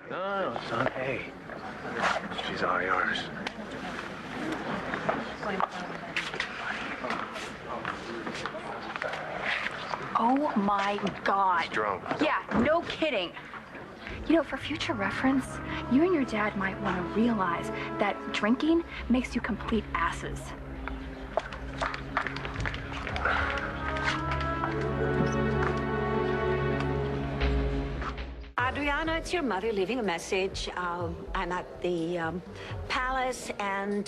No, son, hey. She's all yours. Oh my God. He's drunk. Yeah, no kidding. You know, for future reference, you and your dad might want to realize that drinking makes you complete asses. Adriana, it's your mother leaving a message. I'm at the palace, and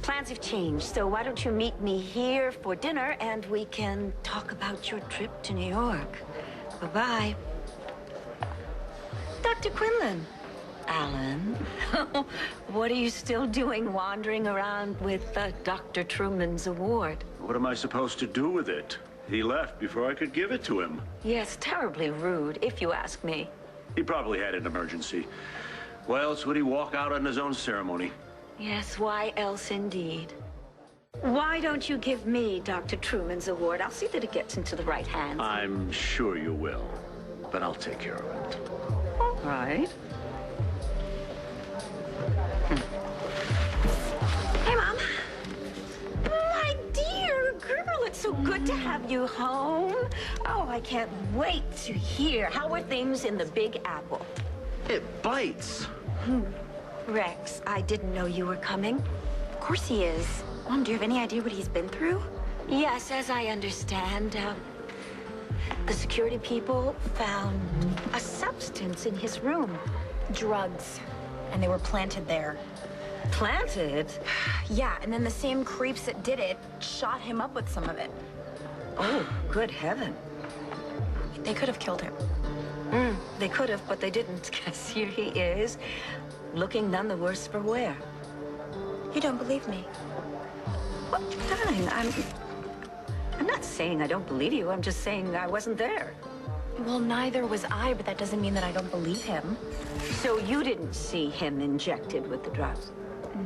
plans have changed. So why don't you meet me here for dinner, and we can talk about your trip to New York. Bye-bye. Dr. Quinlan. Alan, what are you still doing wandering around with Dr. Truman's award? What am I supposed to do with it? He left before I could give it to him. Yes, terribly rude, if you ask me. He probably had an emergency. Why else would he walk out on his own ceremony? Yes, why else indeed? Why don't you give me Dr. Truman's award? I'll see that it gets into the right hands. I'm sure you will, but I'll take care of it. All right. Hey, Mom. My dear girl, it's so good to have you home. Oh, I can't wait to hear. How are things in the Big Apple? It bites. Rex, I didn't know you were coming. Of course he is. Mom, do you have any idea what he's been through? Yes, as I understand, the security people found a substance in his room. Drugs. And they were planted there. Planted? Yeah, and then the same creeps that did it shot him up with some of it. Oh, good heaven. They could have killed him. They could have, but they didn't, because here he is, looking none the worse for wear. You don't believe me? Well, darling, I'm not saying I don't believe you. I'm just saying I wasn't there. Well, neither was I, but that doesn't mean that I don't believe him. So you didn't see him injected with the drugs?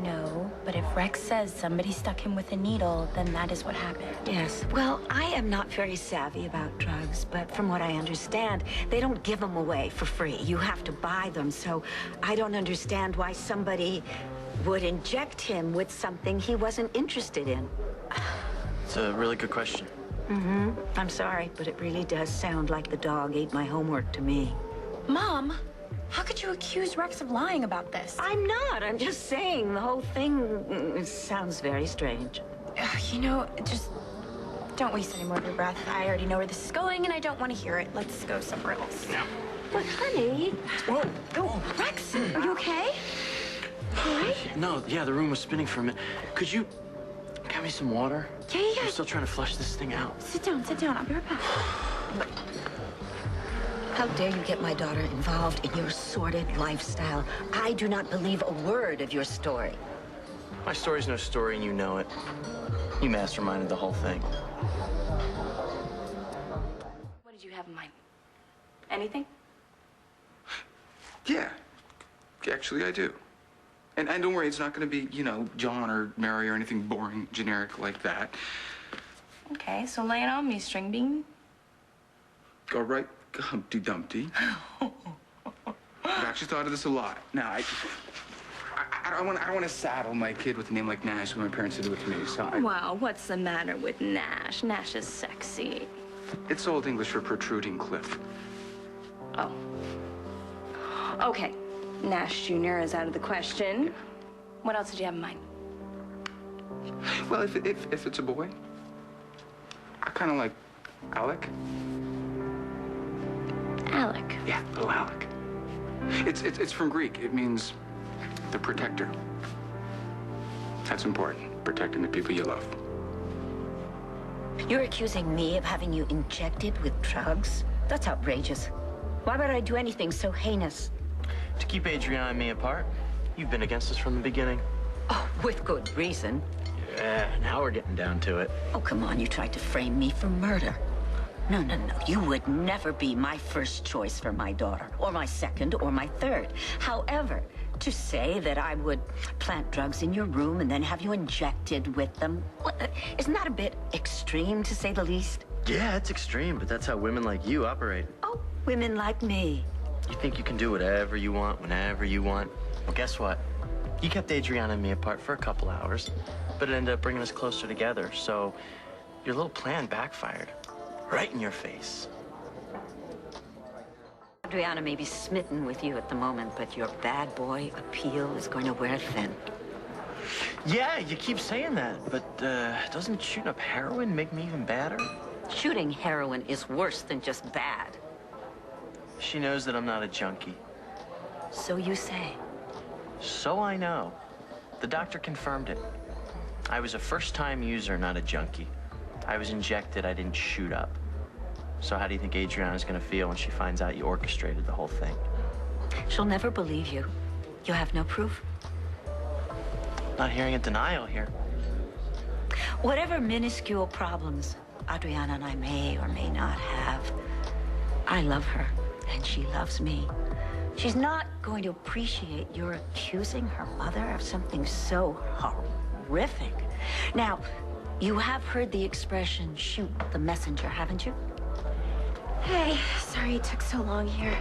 No, but if Rex says somebody stuck him with a needle, then that is what happened. Yes. Well, I am not very savvy about drugs, but from what I understand, they don't give them away for free. You have to buy them, so I don't understand why somebody would inject him with something he wasn't interested in. It's a really good question. I'm sorry, but it really does sound like the dog ate my homework to me. Mom, how could you accuse Rex of lying about this? I'm not. I'm just saying the whole thing sounds very strange. You know, just don't waste any more of your breath. I already know where this is going, and I don't want to hear it. Let's go somewhere else. But, honey... Whoa! Oh, Rex, are you okay? All right? No, yeah, the room was spinning for a minute. Could you get me some water? Yeah. I'm still trying to flush this thing out. Sit down. I'll be right back. How dare you get my daughter involved in your sordid lifestyle? I do not believe a word of your story. My story's no story, and you know it. You masterminded the whole thing. What did you have in mind? Anything? Yeah. Actually, I do. And don't worry, it's not going to be, you know, John or Mary or anything boring, generic like that. Okay, so lay it on me, string bean. Go right, Humpty Dumpty. I've actually thought of this a lot. Now, I don't want to saddle my kid with a name like Nash when my parents did it with me, so Wow, what's the matter with Nash? Nash is sexy. It's Old English for protruding cliff. Oh. Okay. Nash Jr. is out of the question. What else did you have in mind? Well, if it's a boy, I kind of like Alec. Alec. Yeah, little Alec. It's from Greek. It means the protector. That's important, protecting the people you love. You're accusing me of having you injected with drugs? That's outrageous. Why would I do anything so heinous? To keep Adriana and me apart, you've been against us from the beginning. Oh, with good reason. Yeah, now we're getting down to it. Oh, come on, you tried to frame me for murder. No. You would never be my first choice for my daughter, or my second, or my third. However, to say that I would plant drugs in your room and then have you injected with them, isn't that a bit extreme, to say the least? Yeah, it's extreme, but that's how women like you operate. Oh, women like me. You think you can do whatever you want, whenever you want. Well, guess what? You kept Adriana and me apart for a couple hours, but it ended up bringing us closer together. So your little plan backfired. Right in your face. Adriana may be smitten with you at the moment, but your bad boy appeal is going to wear thin. Yeah, you keep saying that, but doesn't shooting up heroin make me even badder? Shooting heroin is worse than just bad. She knows that I'm not a junkie. So you say. So I know. The doctor confirmed it. I was a first-time user, not a junkie. I was injected, I didn't shoot up. So how do you think Adriana's gonna feel when she finds out you orchestrated the whole thing? She'll never believe you. You have no proof. Not hearing a denial here. Whatever minuscule problems Adriana and I may or may not have, I love her, and she loves me. She's not going to appreciate your accusing her mother of something so horrific. Now, you have heard the expression, shoot the messenger, haven't you? Hey, sorry it took so long here.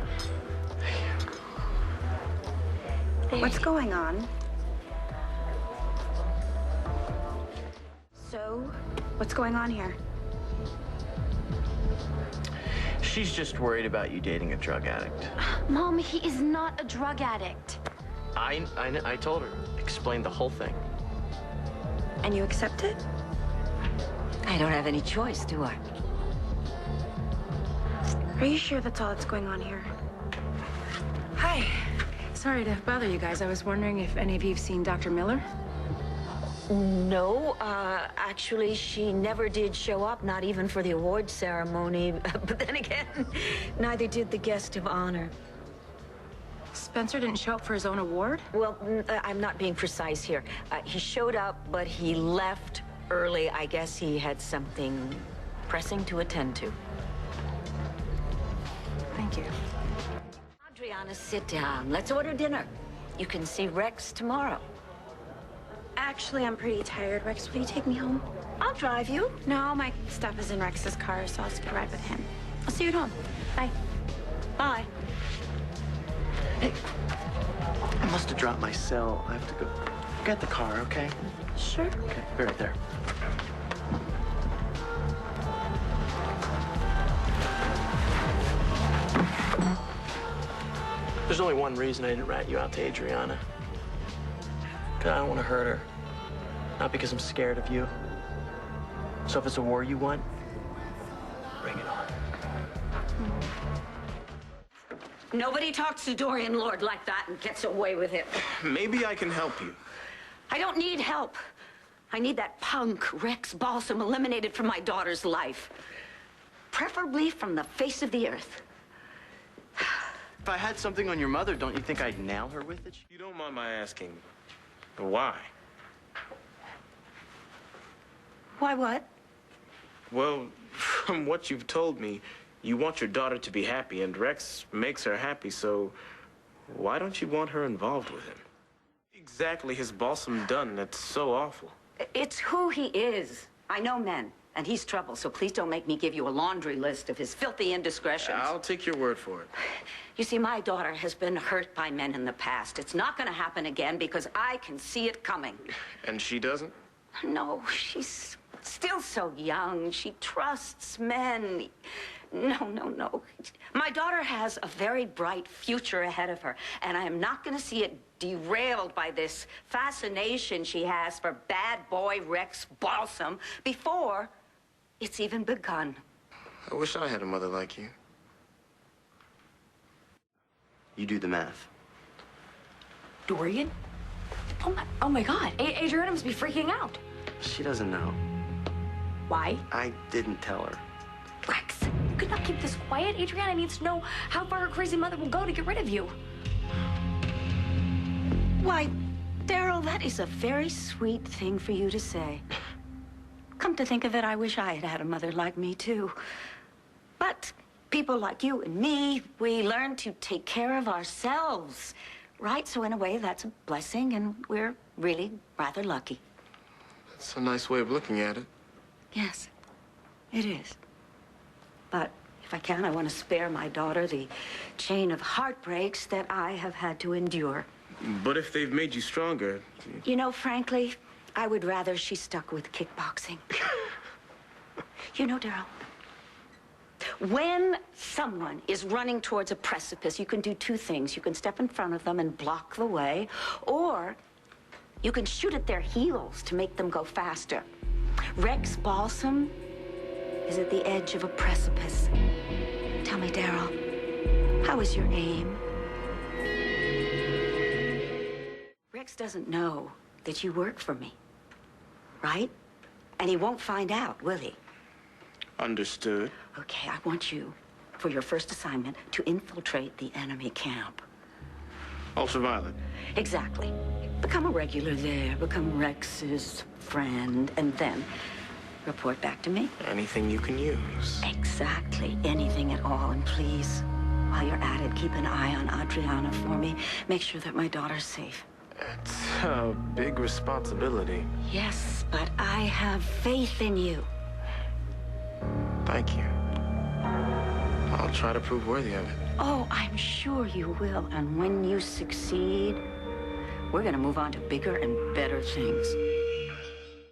What's going on? So, what's going on here? She's just worried about you dating a drug addict. Mom, he is not a drug addict. I told her. Explained the whole thing. And you accept it? I don't have any choice, do I? Are you sure that's all that's going on here? Hi. Sorry to bother you guys. I was wondering if any of you have seen Dr. Miller? No, actually, she never did show up, not even for the award ceremony. But then again, neither did the guest of honor. Spencer didn't show up for his own award? Well, I'm not being precise here. He showed up, but he left early. I guess he had something pressing to attend to. Thank you. Adriana, sit down. Let's order dinner. You can see Rex tomorrow. Actually, I'm pretty tired. Rex, will you take me home? I'll drive you. No, my stuff is in Rex's car, so I'll skip a ride with him. I'll see you at home. Bye. Bye. Hey, I must have dropped my cell. I have to go get the car, okay? Sure. Okay, be right there. There's only one reason I didn't rat you out to Adriana. Because I don't want to hurt her. Not because I'm scared of you. So if it's a war you want, bring it on. Nobody talks to Dorian Lord like that and gets away with it. Maybe I can help you. I don't need help. I need that punk Rex Balsam eliminated from my daughter's life. Preferably from the face of the earth. If I had something on your mother, don't you think I'd nail her with it? You don't mind my asking, why? Why what? Well, from what you've told me, you want your daughter to be happy, and Rex makes her happy, so why don't you want her involved with him? Exactly has Balsam done that's so awful? It's who he is. I know men, and he's trouble, so please don't make me give you a laundry list of his filthy indiscretions. I'll take your word for it. You see, my daughter has been hurt by men in the past. It's not going to happen again because I can see it coming. And she doesn't? No, she's still so young. She trusts men. No. My daughter has a very bright future ahead of her, and I am not going to see it derailed by this fascination she has for bad boy Rex Balsam before it's even begun. I wish I had a mother like you. You do the math. Dorian? Oh my God. Adriana must be freaking out. She doesn't know. Why? I didn't tell her. Rex, you could not keep this quiet. Adriana needs to know how far her crazy mother will go to get rid of you. Why, Daryl, that is a very sweet thing for you to say. Come to think of it, I wish I had had a mother like me, too. But people like you and me, we learn to take care of ourselves, right? So in a way, that's a blessing, and we're really rather lucky. That's a nice way of looking at it. Yes, it is. But If I can, I want to spare my daughter the chain of heartbreaks that I have had to endure. But if they've made you stronger... You know, frankly, I would rather she stuck with kickboxing. You know, Daryl, when someone is running towards a precipice, you can do two things. You can step in front of them and block the way, or you can shoot at their heels to make them go faster. Rex Balsam is at the edge of a precipice. Tell me, Daryl, how is your aim? Rex doesn't know that you work for me, right? And he won't find out, will he? Understood. Okay, I want you, for your first assignment, to infiltrate the enemy camp. Ultraviolet. Exactly. Become a regular there, become Rex's friend, and then report back to me. Anything you can use. Exactly. Anything at all. And please, while you're at it, keep an eye on Adriana for me. Make sure that my daughter's safe. It's a big responsibility. Yes, but I have faith in you. Thank you. I'll try to prove worthy of it. Oh, I'm sure you will. And when you succeed, we're gonna move on to bigger and better things.